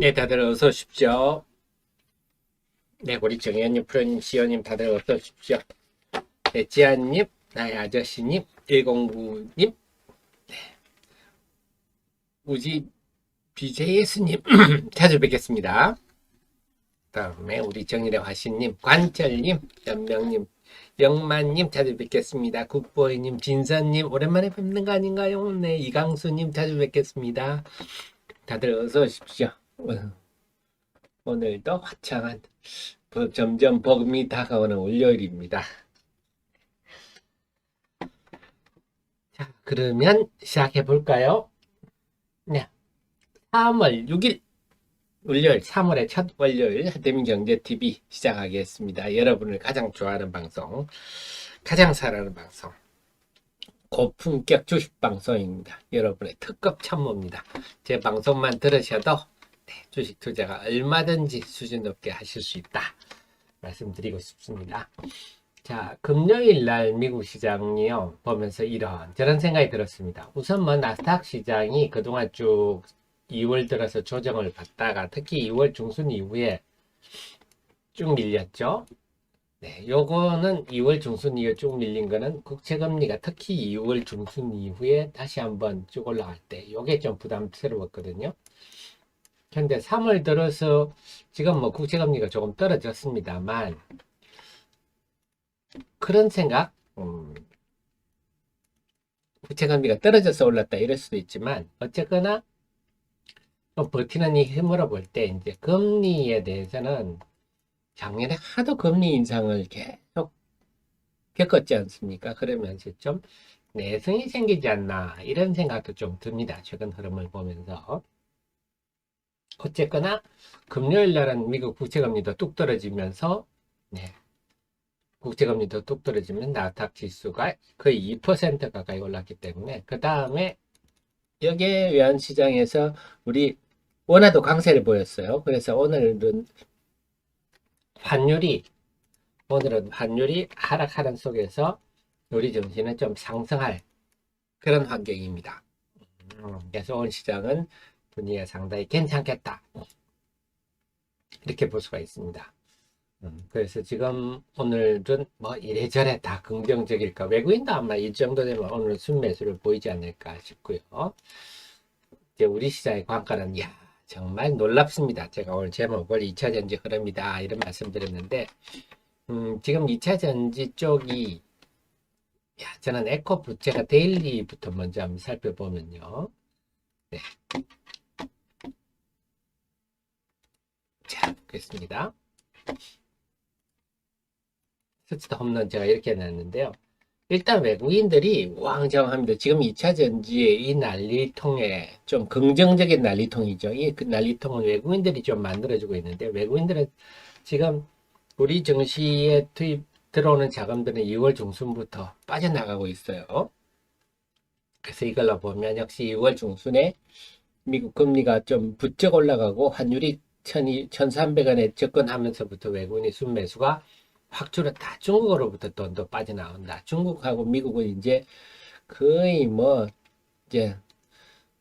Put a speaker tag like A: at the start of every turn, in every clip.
A: 네, 다들 어서 오십시오. 네, 우리 정현님, 프로님, 시연님 다들 어서 오십시오. 네, 지아님, 나의 아저씨님, 109님, 우지 BJS님 찾아뵙겠습니다. 다음에 우리 정일의 화신님, 관철님, 연명님, 영만님 찾아뵙겠습니다. 굿보이님, 진선님, 오랜만에 뵙는 거 아닌가요? 네, 이강수님 찾아뵙겠습니다. 다들 어서 오십시오. 오늘도 화창한 점점 봄이 다가오는 월요일입니다. 자, 그러면 시작해 볼까요? 네. 3월 6일 월요일, 3월의 첫 월요일 하태민경제TV 시작하겠습니다. 여러분을 가장 좋아하는 방송, 가장 사랑하는 방송, 고품격 주식 방송입니다. 여러분의 특급 참모입니다. 제 방송만 들으셔도 주식 투자가 얼마든지 수준 높게 하실 수 있다 말씀드리고 싶습니다. 자, 금요일 날 미국 시장이요, 보면서 저런 생각이 들었습니다. 우선 뭐 나스닥 시장이 그동안 쭉 2월 들어서 조정을 받다가 특히 2월 중순 이후에 쭉 밀렸죠. 네, 요거는 2월 중순 이후에 쭉 밀린 거는 국채금리가 특히 2월 중순 이후에 다시 한번 쭉 올라갈 때 요게 좀 부담스러웠거든요. 근데 3월 들어서 지금 뭐 국채금리가 조금 떨어졌습니다만 그런 생각, 국채금리가 떨어져서 올랐다 이럴 수도 있지만 어쨌거나 좀 버티는 이 힘으로 볼 때 이제 금리에 대해서는 작년에 하도 금리 인상을 계속 겪었지 않습니까? 그러면서 좀 내성이 생기지 않나 이런 생각도 좀 듭니다. 최근 흐름을 보면서. 어쨌거나 금요일 날은 미국 국채금리도 뚝 떨어지면서 네, 국채금리도 뚝 떨어지면 나스닥 지수가 거의 2% 가까이 올랐기 때문에 그 다음에 여기에 외환 시장에서 우리 원화도 강세를 보였어요. 그래서 환율이 오늘은 환율이 하락하는 속에서 우리 증시는 좀 상승할 그런 환경입니다. 그래서 오늘 시장은 분위기가 상당히 괜찮겠다 이렇게 볼 수가 있습니다. 그래서 지금 오늘은 뭐 이래저래 다 긍정적일까, 외국인도 아마 이 정도 되면 오늘 순매수를 보이지 않을까 싶고요. 이제 우리 시장의 관가는 정말 놀랍습니다. 제가 오늘 제목을 2차전지 흐름이다 이런 말씀드렸는데 지금 2차전지 쪽이 저는 에코프 제가 데일리부터 먼저 한번 살펴보면요. 네. 자, 보겠습니다. 스치다 홈런 제가 이렇게 해놨는데요. 일단 외국인들이 우왕좌왕합니다. 지금 2차전지의 이 난리통에 좀 긍정적인 난리통이죠. 이 난리통은 외국인들이 좀 만들어주고 있는데 외국인들은 지금 우리 증시에 들어오는 자금들은 2월 중순부터 빠져나가고 있어요. 그래서 이걸로 보면 역시 2월 중순에 미국 금리가 좀 부쩍 올라가고 환율이 1,300원에 접근하면서부터 외국인의 순매수가 확 줄었다. 중국으로부터 돈도 빠져나온다. 중국하고 미국은 이제 거의 뭐 이제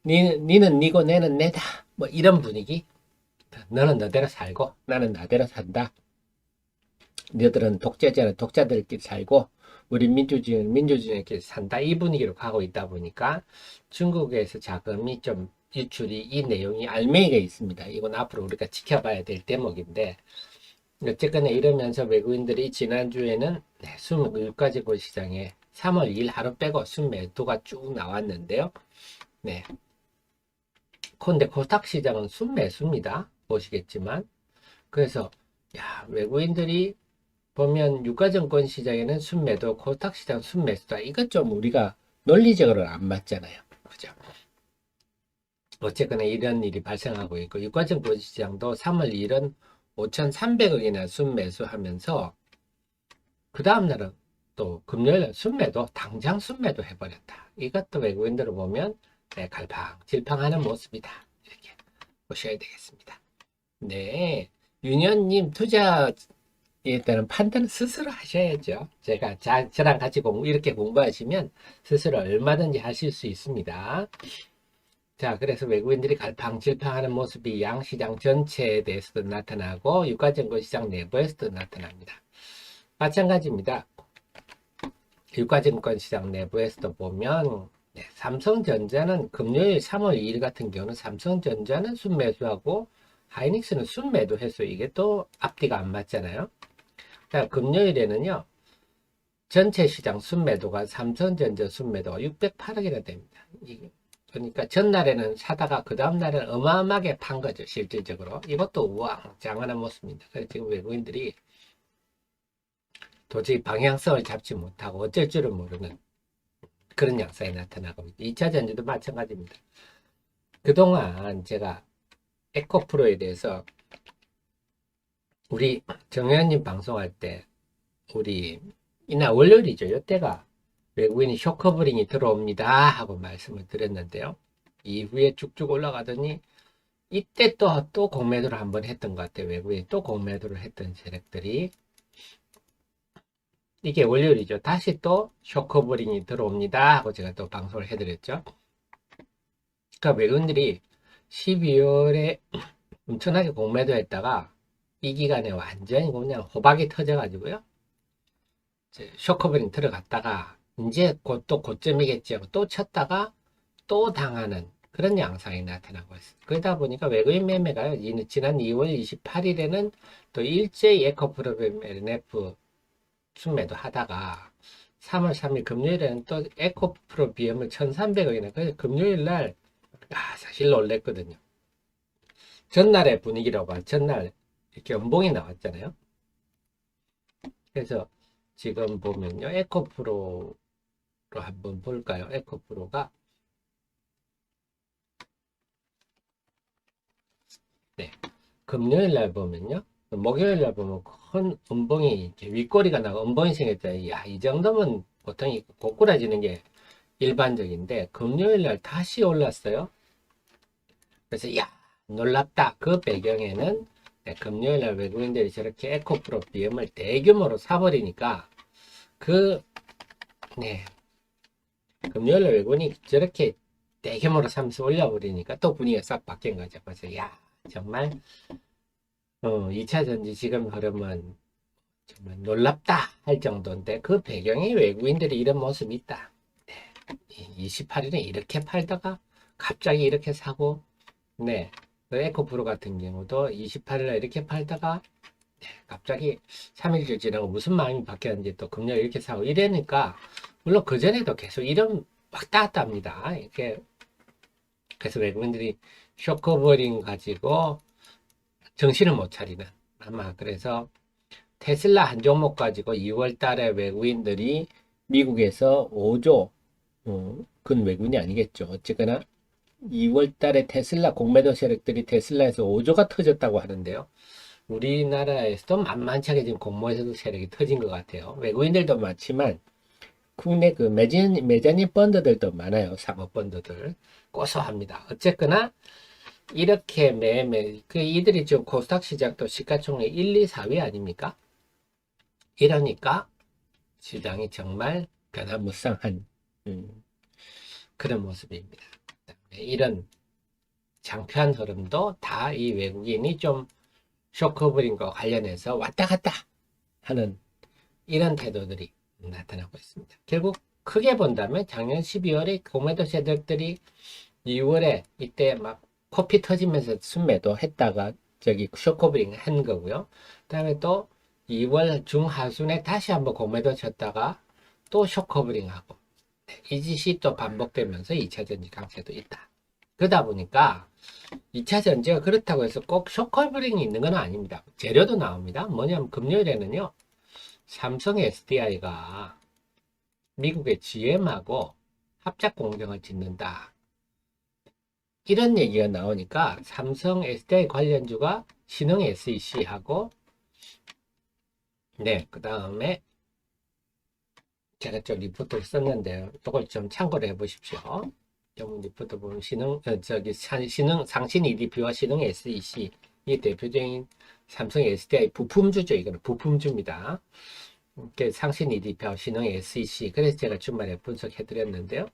A: 니는 니고 내는 내다. 뭐 이런 분위기. 너는 너대로 살고 나는 나대로 산다. 너희들은 독재자는 독자들끼리 살고 우리 민주주의는 민주주의끼리 산다. 이 분위기로 가고 있다 보니까 중국에서 자금이 좀 유출이 이 내용이 알맹이가 있습니다. 이건 앞으로 우리가 지켜봐야 될 대목인데 어쨌거나 이러면서 외국인들이 지난주에는 순유가지고 시장에 3월 2일 하루 빼고 순매도가 쭉 나왔는데요. 네. 근데 코스닥 시장은 순매수입니다. 보시겠지만. 그래서 외국인들이 보면 유가증권 시장에는 순매도, 코스닥 시장 순매수다. 이것 좀 우리가 논리적으로 안 맞잖아요. 그죠? 어쨌거나 이런 일이 발생하고 있고 유가증권 시장도 3월 2일은 5,300억이나 순매수하면서 그 다음날은 또 금요일 순매도 당장 순매도 해버렸다. 이것도 외국인들을 보면 갈팡질팡하는 모습이다. 이렇게 보셔야 되겠습니다. 네, 윤현님 투자에 따른 판단은 스스로 하셔야죠. 저랑 같이 이렇게 공부하시면 스스로 얼마든지 하실 수 있습니다. 자, 그래서 외국인들이 갈팡질팡하는 모습이 양시장 전체에 대해서도 나타나고 유가증권 시장 내부에서도 나타납니다. 마찬가지입니다. 유가증권 시장 내부에서도 보면 삼성전자는 금요일 3월 2일 같은 경우는 삼성전자는 순매수하고 하이닉스는 순매도해서 이게 또 앞뒤가 안 맞잖아요. 그러니까 금요일에는요. 전체 시장 순매도가 삼성전자 순매도가 608억이나 됩니다. 그러니까 전날에는 사다가 그 다음날에는 어마어마하게 판 거죠. 실질적으로. 이것도 우왕좌왕하는 모습입니다. 그래서 지금 외국인들이 도저히 방향성을 잡지 못하고 어쩔 줄을 모르는 그런 양상이 나타나고 있습니다. 2차 전지도 마찬가지입니다. 그동안 제가 에코프로에 대해서 우리 정현님 방송할 때 우리 이날 월요일이죠. 이때가 외국인이 쇼커브링이 들어옵니다 하고 말씀을 드렸는데요. 이후에 쭉쭉 올라가더니 이때 또 공매도를 한번 했던 것 같아요. 외국인이 또 공매도를 했던 세력들이 이게 월요일이죠. 다시 또 쇼커브링이 들어옵니다 하고 제가 또 방송을 해드렸죠. 그러니까 외국인들이 12월에 엄청나게 공매도 했다가 이 기간에 완전히 그냥 호박이 터져가지고요. 쇼커브링 들어갔다가 이제 곧 또 고점이겠지 하고 또 쳤다가 또 당하는 그런 양상이 나타나고 있어요. 그러다 보니까 외국인 매매가요. 지난 2월 28일에는 또 일제히 에코프로 LNF 순매도 하다가 3월 3일 금요일에는 또 에코프로 BM을 1,300억이나 그래서 금요일 날 사실 놀랬거든요. 전날의 분위기라고 봐. 전날 이렇게 연봉이 나왔잖아요. 그래서 지금 보면요. 에코프로로 한번 볼까요? 에코프로가 네. 금요일 날 보면요. 목요일 날 보면 큰 음봉이 이렇게 윗꼬리가 나고 음봉이 생겼잖아요. 야, 이 정도면 보통 고꾸라지는 게 일반적인데 금요일 날 다시 올랐어요. 그래서 야, 놀랍다. 그 배경에는 금요일 날 외국인들이 저렇게 에코프로 BM을 대규모로 사버리니까 네. 금요일 날 외국인이 저렇게 대규모로 사면서 올려버리니까 또 분위기가 싹 바뀐 거죠. 그래서 야, 정말 2차 전지 지금 흐름은 정말 놀랍다 할 정도인데 그 배경에 외국인들이 이런 모습이 있다. 네. 28일에 이렇게 팔다가 갑자기 이렇게 사고 네. 그 에코프로 같은 경우도 28일에 이렇게 팔다가 네. 갑자기 3일째 지나고 무슨 마음이 바뀌었는지 또 금요일 이렇게 사고 이러니까 물론 그전에도 계속 이런 왔다 갔다 합니다. 이렇게 그래서 외국인들이 쇼커버링 가지고 정신을 못 차리는 아마 그래서 테슬라 한 종목 가지고 2월 달에 외국인들이 미국에서 5조 그건 외국인이 아니겠죠. 어쨌거나 2월 달에 테슬라 공매도 세력들이 테슬라에서 5조가 터졌다고 하는데요. 우리나라에서도 만만찮게 지금 공모에서도 세력이 터진 것 같아요. 외국인들도 많지만 국내 그 메자닌 펀드들도 많아요. 사모 펀드들 고소합니다. 어쨌거나 이렇게 매매 이들이 지금 코스닥 시장도 시가총액 1, 2, 4위 아닙니까? 이러니까 시장이 정말 변화무쌍한 그런 모습입니다. 이런 장표한 흐름도 다 이 외국인이 좀 쇼커브링과 관련해서 왔다 갔다 하는 이런 태도들이 나타나고 있습니다. 결국 크게 본다면 작년 12월에 공매도 세력들이 2월에 이때 막 코피 터지면서 순매도 했다가 저기 쇼커브링 한 거고요. 그 다음에 또 2월 중하순에 다시 한번 공매도 쳤다가 또 쇼커브링 하고 이 짓이 또 반복되면서 2차 전지 강세도 있다. 그러다 보니까 2차 전지가 그렇다고 해서 꼭 쇼커브링이 있는 건 아닙니다. 재료도 나옵니다. 뭐냐면 금요일에는요. 삼성 SDI가 미국의 GM하고 합작 공정을 짓는다. 이런 얘기가 나오니까 삼성 SDI 관련주가 신흥 SEC하고 네, 그 다음에 제가 저 리포트를 썼는데요. 이걸 좀 참고를 해 보십시오. 전문 리포트 보면 신흥 상신 EDP와 신흥 SEC 이 대표적인 삼성 SDI 부품주죠. 이거는 부품주입니다. 상신 EDP와 신흥 SEC 그래서 제가 주말에 분석해 드렸는데요.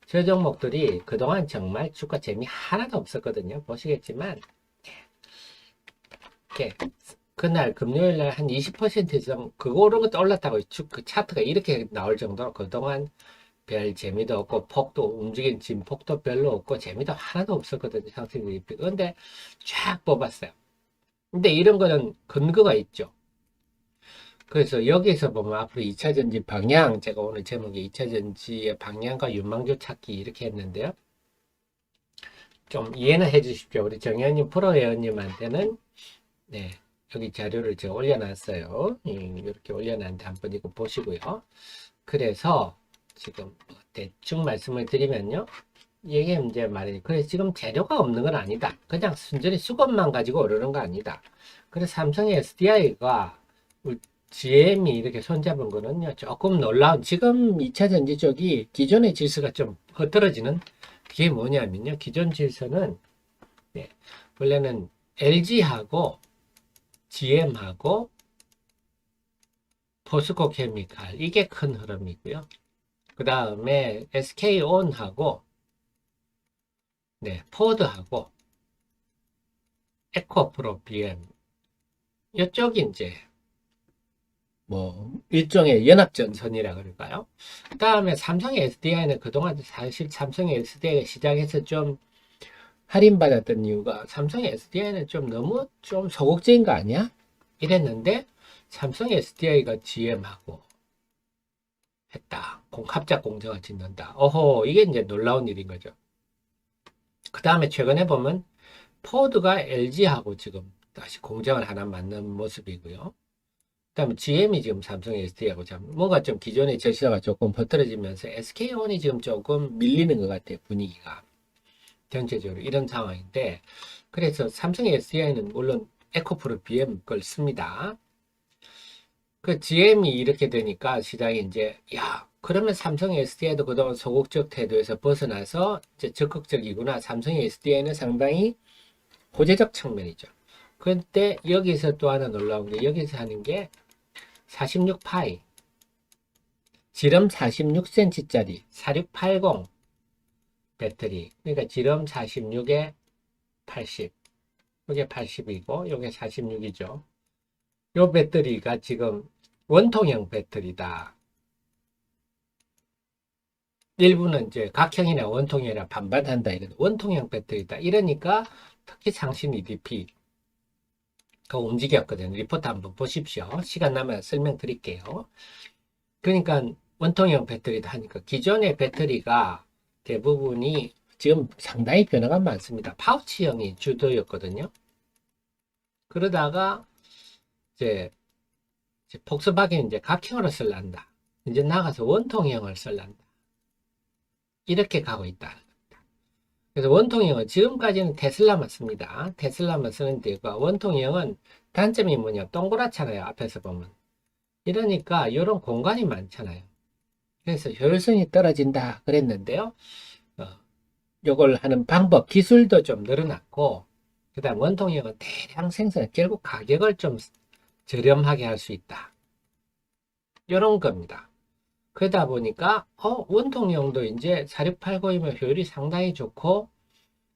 A: 저 종목들이 그동안 정말 주가 재미 하나도 없었거든요. 보시겠지만 이렇게 그날 금요일 날 한 20% 이상 그런 것도 올랐다고 그 차트가 이렇게 나올 정도로 그동안 별 재미도 없고 폭도 움직인 진폭도 별로 없고 재미도 하나도 없었거든요. 상승 이 그런데 쫙 뽑았어요. 근데 이런 거는 근거가 있죠. 그래서 여기서 보면 앞으로 2차 전지 방향, 제가 오늘 제목이 2차 전지의 방향과 유망주 찾기 이렇게 했는데요. 좀 이해는 해 주십시오. 우리 정현님 프로 회원님한테는 네, 여기 자료를 제가 올려놨어요. 이렇게 올려놨는데 한번 이거 보시고요. 그래서 지금 대충 말씀을 드리면요. 이게 이제 말이에요. 그래서 지금 재료가 없는 건 아니다. 그냥 순전히 수급만 가지고 오르는 거 아니다. 그래서 삼성의 SDI가 GM이 이렇게 손잡은 거는요. 조금 놀라운, 지금 2차 전지 쪽이 기존의 질서가 좀 흐트러지는 게 뭐냐면요. 기존 질서는 네, 원래는 LG하고 GM하고 포스코 케미칼 이게 큰 흐름이고요. 그 다음에 SK온하고 네, 포드하고 에코프로 BM 이쪽이 이제 뭐 일종의 연합전선이라 그럴까요? 그 다음에 삼성의 SDI는 그동안 사실 삼성의 SDI가 시장에서 좀 할인받았던 이유가 삼성의 SDI는 좀 너무 좀 소극적인 거 아니야? 이랬는데 삼성의 SDI가 GM하고 했다. 합작 공정을 짓는다. 어허, 이게 이제 놀라운 일인 거죠. 그 다음에 최근에 보면 포드가 LG하고 지금 다시 공정을 하나 만든 모습이고요. 그 다음에 GM이 지금 삼성 SDI하고 뭔가 좀 기존의 제시가 조금 흐트러지면서 SK온이 지금 조금 밀리는 것 같아요. 분위기가. 전체적으로 이런 상황인데 그래서 삼성 SDI는 물론 에코프로 BM 걸 씁니다. 그 GM이 이렇게 되니까 시장이 이제 야 그러면 삼성 SDI도 그동안 소극적 태도에서 벗어나서 이제 적극적이구나. 삼성 SDI는 상당히 호재적 측면이죠. 그런데 여기서 또 하나 놀라운 게 여기서 하는 게 46파이 지름 46cm짜리 4680 배터리 그러니까 지름 46에 80 이게 80이고 이게 46이죠. 이 배터리가 지금 원통형 배터리다. 일부는 이제 각형이나 원통형이나 반반한다 이런 원통형 배터리다. 이러니까 특히 상신 EDP 그 움직였거든요. 리포트 한번 보십시오. 시간 나면 설명드릴게요. 그러니까 원통형 배터리다 하니까 기존의 배터리가 대부분이 지금 상당히 변화가 많습니다. 파우치형이 주도였거든요. 그러다가 이제 폭스바겐 이제 각형으로 쓸란다. 이제 나가서 원통형을 쓸란다. 이렇게 가고 있다. 그래서 원통형은 지금까지는 테슬라만 씁니다. 테슬라만 쓰는 데가 원통형은 단점이 뭐냐? 동그랗잖아요. 앞에서 보면. 이러니까 이런 공간이 많잖아요. 그래서 효율성이 떨어진다 그랬는데요. 요걸 하는 방법, 기술도 좀 늘어났고 그 다음 원통형은 대량 생산, 결국 가격을 좀 저렴하게 할 수 있다. 이런 겁니다. 그러다 보니까 원통형도 이제 4680이면 효율이 상당히 좋고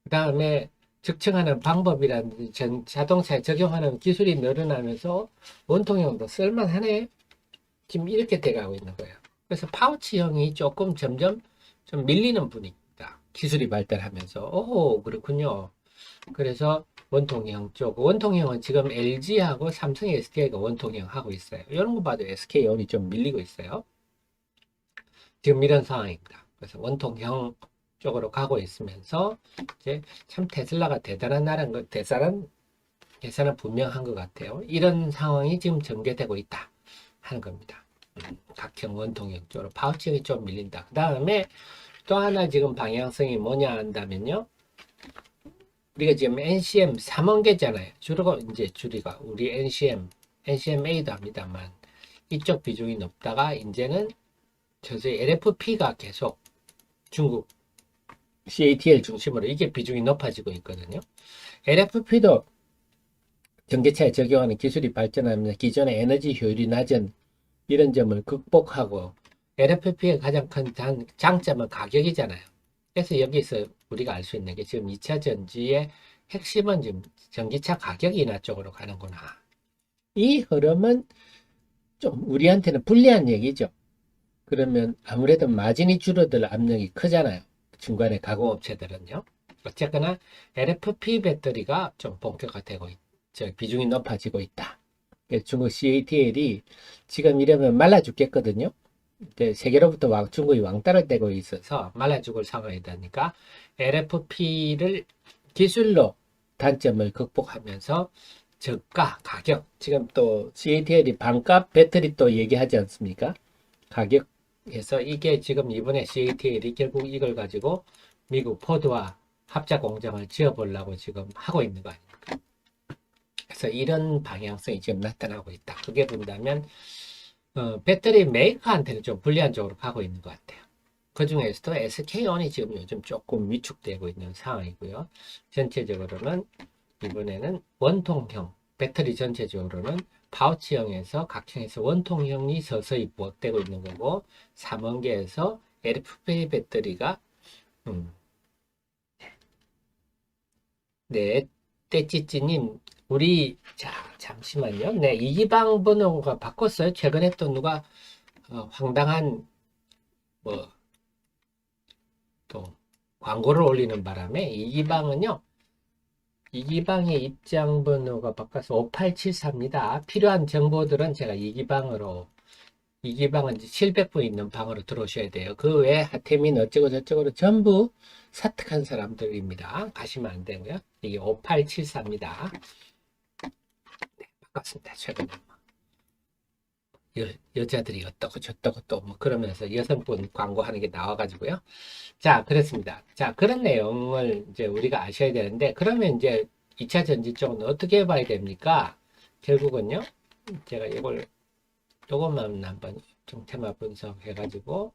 A: 그 다음에 측정하는 방법이라든지 자동차에 적용하는 기술이 늘어나면서 원통형도 쓸만하네. 지금 이렇게 돼가고 있는 거예요. 그래서 파우치형이 조금 점점 좀 밀리는 분위기입니다. 기술이 발달하면서 오 그렇군요. 그래서 원통형 쪽 원통형은 지금 LG하고 삼성 SDI가 원통형 하고 있어요. 이런 거 봐도 SK온이 좀 밀리고 있어요. 지금 이런 상황입니다. 그래서 원통형 쪽으로 가고 있으면서 이제 참 테슬라가 대단한 나라는 거 계산은 분명한 것 같아요. 이런 상황이 지금 전개되고 있다 하는 겁니다. 각형 원통형 쪽으로 파우치형이 좀 밀린다. 그 다음에 또 하나 지금 방향성이 뭐냐 한다면요. 우리가 지금 NCM 3원계잖아요. 주로 이제 줄이가 우리 NCMA도 합니다만 이쪽 비중이 높다가 이제는 저희 LFP가 계속 중국 CATL 중심으로 이게 비중이 높아지고 있거든요. LFP도 전기차에 적용하는 기술이 발전하면서 기존의 에너지 효율이 낮은 이런 점을 극복하고 LFP의 가장 큰 장점은 가격이잖아요. 그래서 여기서 우리가 알 수 있는 게 지금 2차 전지의 핵심은 지금 전기차 가격 인하 쪽으로 가는구나. 이 흐름은 좀 우리한테는 불리한 얘기죠. 그러면 아무래도 마진이 줄어들 압력이 크잖아요. 중간에 가공업체들은요. 어쨌거나 LFP 배터리가 좀 본격화되고 비중이 높아지고 있다. 중국 CATL이 지금 이러면 말라 죽겠거든요. 세계로부터 중국이 왕따를 떼고 있어서 말라 죽을 상황이 되니까 LFP를 기술로 단점을 극복하면서 저가, 가격, 지금 또 CATL이 반값 배터리 또 얘기하지 않습니까? 가격에서 이게 지금 이번에 CATL이 결국 이걸 가지고 미국 포드와 합작 공장을 지어보려고 지금 하고 있는 거 아닙니까? 그래서 이런 방향성이 지금 나타나고 있다. 그게 본다면 배터리 메이커한테는 좀 불리한 쪽으로 가고 있는 것 같아요. 그 중에서도 SK온이 지금 요즘 조금 위축되고 있는 상황이고요. 전체적으로는 이번에는 원통형, 배터리 전체적으로는 파우치형에서 각형에서 원통형이 서서히 부각되고 있는 거고, 삼원계에서 LFP 배터리가 네, 떼찌찌님, 우리 자 잠시만요. 네, 이기방 번호가 바꿨어요. 최근에 또 누가 황당한 뭐 또 광고를 올리는 바람에 이기방은요. 이기방의 입장 번호가 바꿔서 5874입니다. 필요한 정보들은 제가 이기방은 700분 있는 방으로 들어오셔야 돼요. 그 외에 하태민 어쩌고 저쩌고로 전부 사특한 사람들입니다. 가시면 안 되고요. 이게 5874입니다. 네, 바꿨습니다. 최근에 여자들이 어떻고 저떻고 또 뭐 그러면서 여성분 광고하는 게 나와가지고요. 자, 그렇습니다. 자, 그런 내용을 이제 우리가 아셔야 되는데, 그러면 이제 2차 전지 쪽은 어떻게 봐야 됩니까? 결국은요, 제가 요것만 한번 좀 테마 분석해가지고,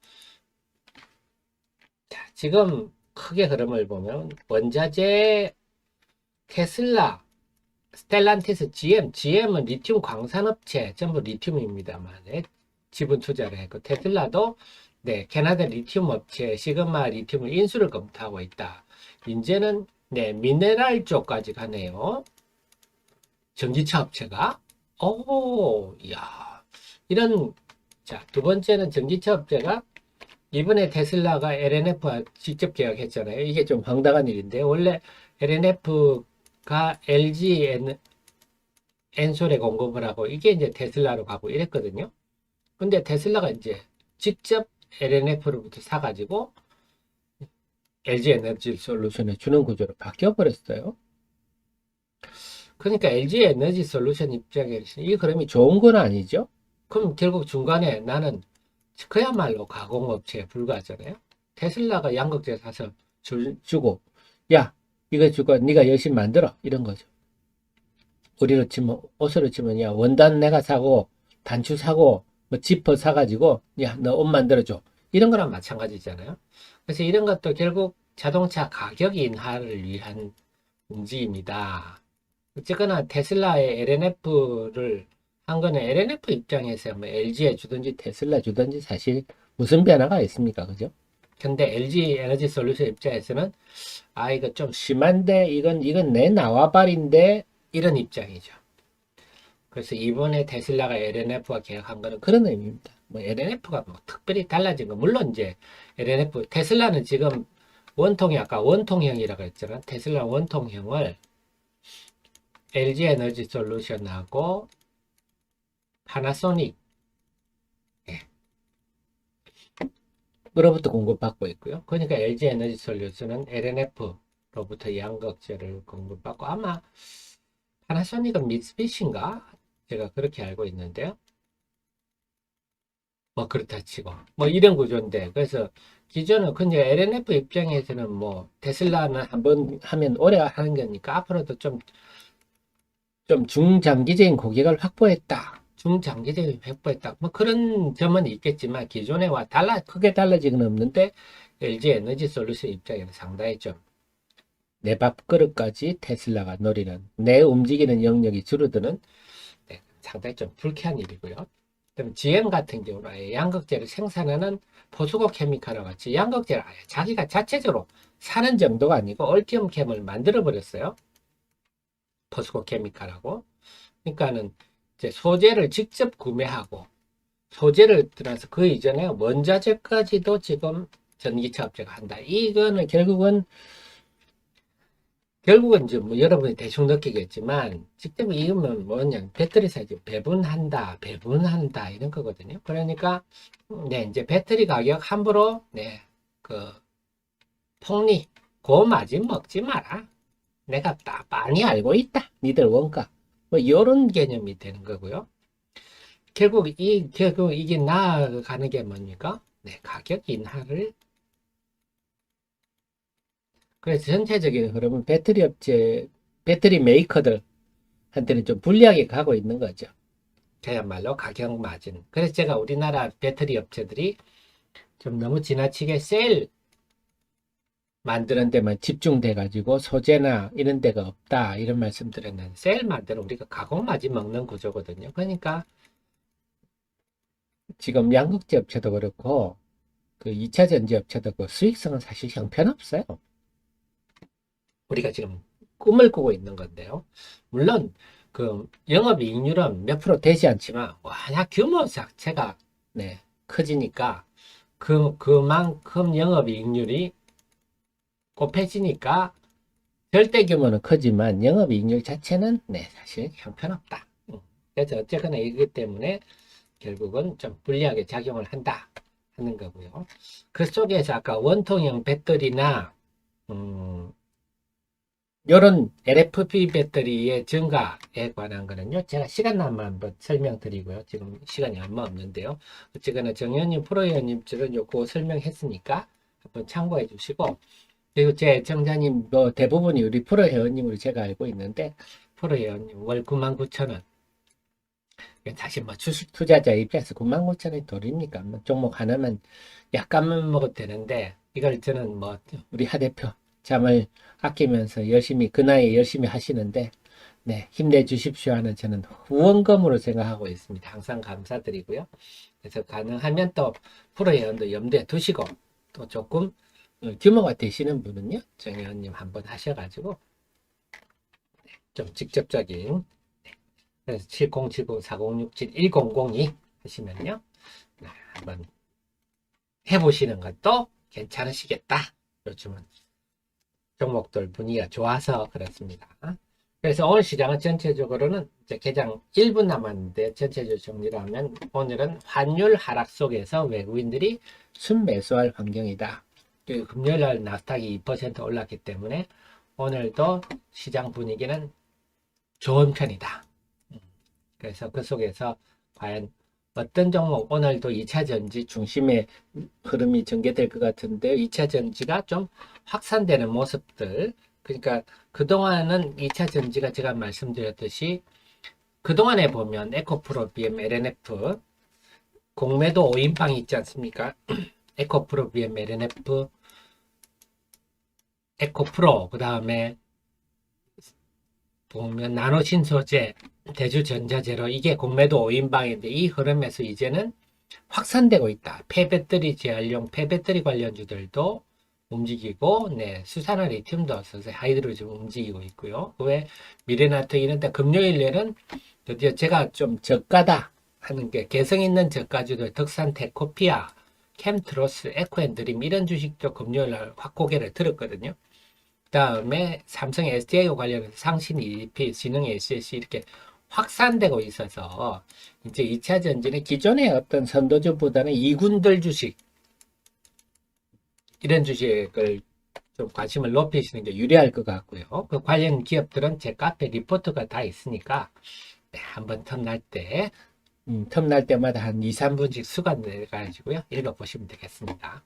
A: 자, 지금 크게 흐름을 보면, 원자재, 테슬라, 스텔란티스, GM은 리튬 광산업체, 전부 리튬입니다만, 지분 투자를 했고, 테슬라도 네, 캐나다 리튬 업체 시그마 리튬을 인수를 검토하고 있다. 이제는 네, 미네랄 쪽까지 가네요. 전기차 업체가. 오, 야, 이런 자, 두 번째는 전기차 업체가 이번에 테슬라가 LNF와 직접 계약했잖아요. 이게 좀 황당한 일인데 원래 LNF가 LG 엔솔에 공급을 하고 이게 이제 테슬라로 가고 이랬거든요. 근데 테슬라가 이제 직접 LNF로부터 사가지고 LG 에너지 솔루션에 주는 구조로 바뀌어버렸어요. 그러니까 LG 에너지 솔루션 입장에서 이 그림이 좋은 건 아니죠? 그럼 결국 중간에 나는 그야말로 가공업체에 불과하잖아요. 테슬라가 양극재 사서 주고 야 이거 주고 네가 열심히 만들어 이런 거죠. 우리로 치면 옷으로 치면 야 원단 내가 사고 단추 사고 뭐 지퍼 사가지고 야 너 옷 만들어줘 이런 거랑 마찬가지잖아요. 그래서 이런 것도 결국 자동차 가격 인하를 위한 움직임이다. 어쨌거나 테슬라의 LNF를 한 거는 LNF 입장에서 뭐 LG에 주든지 테슬라 주든지 사실 무슨 변화가 있습니까? 그죠? 근데 LG 에너지 솔루션 입장에서는 아 이거 좀 심한데 이건 내 나와바리인데 이런 입장이죠. 그래서 이번에 테슬라가 LNF와 계약한 거는 그런 의미입니다. 뭐 LNF가 뭐 특별히 달라진 거 물론 이제 LNF 테슬라는 지금 원통이 아까 원통형이라고 했잖아. 테슬라 원통형을 LG 에너지 솔루션하고 파나소닉 예. 으로부터 공급받고 있고요. 그러니까 LG 에너지 솔루션은 LNF로부터 양극재를 공급받고 아마 파나소닉은 미쓰비시인가? 제가 그렇게 알고 있는데요. 뭐 그렇다 치고 뭐 이런 구조인데 그래서 기존은 근데 LNF 입장에서는 뭐 테슬라는 한번 하면 오래 하는 거니까 앞으로도 좀 중장기적인 고객을 확보했다. 중장기적인 확보했다. 뭐 그런 점은 있겠지만 기존에와 크게 달라지는 없는데 LG 에너지 솔루션 입장에는 상당히 좀 내 밥그릇까지 테슬라가 노리는 내 움직이는 영역이 줄어드는 네, 상당히 좀 불쾌한 일이고요. 그럼 GM 같은 경우는 아예 양극재를 생산하는 포스코 케미칼과 같이 양극재를 아예 자기가 자체적으로 사는 정도가 아니고 얼티엄 캠을 만들어 버렸어요. 포스코 케미칼하고. 그러니까는 이제 소재를 직접 구매하고 소재를 들어서 그 이전에 원자재까지도 지금 전기차 업체가 한다. 이거는 결국은 이제 뭐 여러분이 대충 느끼겠지만 직접 이으면 뭐냐 배터리 사이즈 배분한다 이런 거거든요. 그러니까 네 이제 배터리 가격 함부로 네그 폭리 고마진 먹지 마라. 내가 다 많이 알고 있다. 니들 원가 뭐 이런 개념이 되는 거고요. 결국 이게 나아가는 게 뭡니까? 네 가격 인하를. 그래서 전체적인 흐름은 배터리 업체 배터리 메이커들한테는 좀 불리하게 가고 있는 거죠. 그야말로 가격 마진. 그래서 제가 우리나라 배터리 업체들이 좀 너무 지나치게 셀 만드는 데만 집중돼 가지고 소재나 이런 데가 없다 이런 말씀 드렸는데 셀 만드는 우리가 가공 마진 먹는 구조거든요. 그러니까 지금 양극재 업체도 그렇고 그 2차 전지 업체도 그 수익성은 사실 형편없어요. 우리가 지금 꿈을 꾸고 있는 건데요. 물론 그 영업이익률은 몇 프로 되지 않지만 워낙 규모 자체가 커지니까 그만큼 영업이익률이 곱해지니까 절대 규모는 크지만 영업이익률 자체는 사실 형편없다. 그래서 어쨌거나 이기 때문에 결국은 좀 불리하게 작용을 한다 하는 거고요. 그 속에서 아까 원통형 배터리나 이런 LFP 배터리의 증가에 관한 거는요. 제가 시간 나면 한번 설명드리고요. 지금 시간이 얼마 없는데요. 어쨌거나 정의원님, 프로회원님들은 요거 설명했으니까 한번 참고해 주시고 그리고 제 정자님 뭐 대부분이 우리 프로회원님으로 제가 알고 있는데 프로회원님 월 99,000원 사실 뭐 주식 투자자 입장에서 99,000원이 돈입니까? 뭐 종목 하나만 약간만 먹어도 되는데 이걸 저는 뭐 우리 하 대표 잠을 아끼면서 열심히 그 나이에 열심히 하시는데 힘내주십시오 하는 저는 후원금으로 생각하고 있습니다. 항상 감사드리고요. 그래서 가능하면 또 프로회원도 염두에 두시고 또 조금 규모가 되시는 분은요 정혜원님 한번 하셔가지고 좀 직접적인 그래서 7079-4067-1002 하시면요 한번 해보시는 것도 괜찮으시겠다. 요즘은 종목들 분위기가 좋아서 그렇습니다. 그래서 오늘 시장은 전체적으로는 이제 개장 1분 남았는데 전체적으로 정리를 하면 오늘은 환율 하락 속에서 외국인들이 순매수할 환경이다. 금요일날 나스닥이 2% 올랐기 때문에 오늘도 시장 분위기는 좋은 편이다. 그래서 그 속에서 과연 어떤 종목 오늘도 2차 전지 중심의 흐름이 전개될 것 같은데 2차 전지가 좀 확산되는 모습들 그러니까 그동안은 2차 전지가 제가 말씀드렸듯이 그동안에 보면 에코프로, BM, LNF 공매도 5인방이 있지 않습니까? 에코프로, BM, LNF 에코프로 그 다음에 보면 나노신소재, 대주전자재로 이게 공매도 5인방인데 이 흐름에서 이제는 확산되고 있다. 폐배터리 재활용, 폐배터리 관련주들도 움직이고, 수산화 리튬도 서서히 하이드로젠 움직이고 있고요. 그 외 미래나트 이런데 금요일에는 드디어 제가 좀 저가다 하는 게 개성 있는 저가주들 덕산 테코피아, 캠트로스, 에코앤드림 이런 주식도 금요일날 확 고개를 들었거든요. 그 다음에 삼성 SDI와 관련해서 상신 EDP, 진흥 SSC 이렇게 확산되고 있어서 이제 2차 전지는 기존의 어떤 선도주보다는 이군들 주식 이런 주식을 좀 관심을 높이시는 게 유리할 것 같고요. 그 관련 기업들은 제 카페 리포트가 다 있으니까 한번 텀날 때마다 한 2, 3분씩 수간 내가지고요. 읽어보시면 되겠습니다.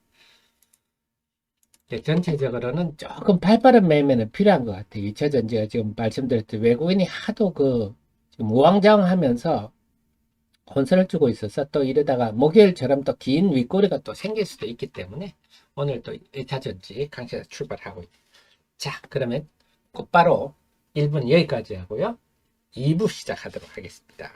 A: 전체적으로는 조금 발빠른 매매는 필요한 것 같아요. 2차 전지가 지금 말씀드렸듯이 외국인이 하도 지금 우왕좌왕하면서 혼선을 주고 있어서 또 이러다가 목요일처럼 또 긴 윗꼬리가 또 생길 수도 있기 때문에 오늘 또 1차 전지 강세에서 출발하고 있습니다. 자, 그러면 곧바로 1분 여기까지 하고요. 2부 시작하도록 하겠습니다.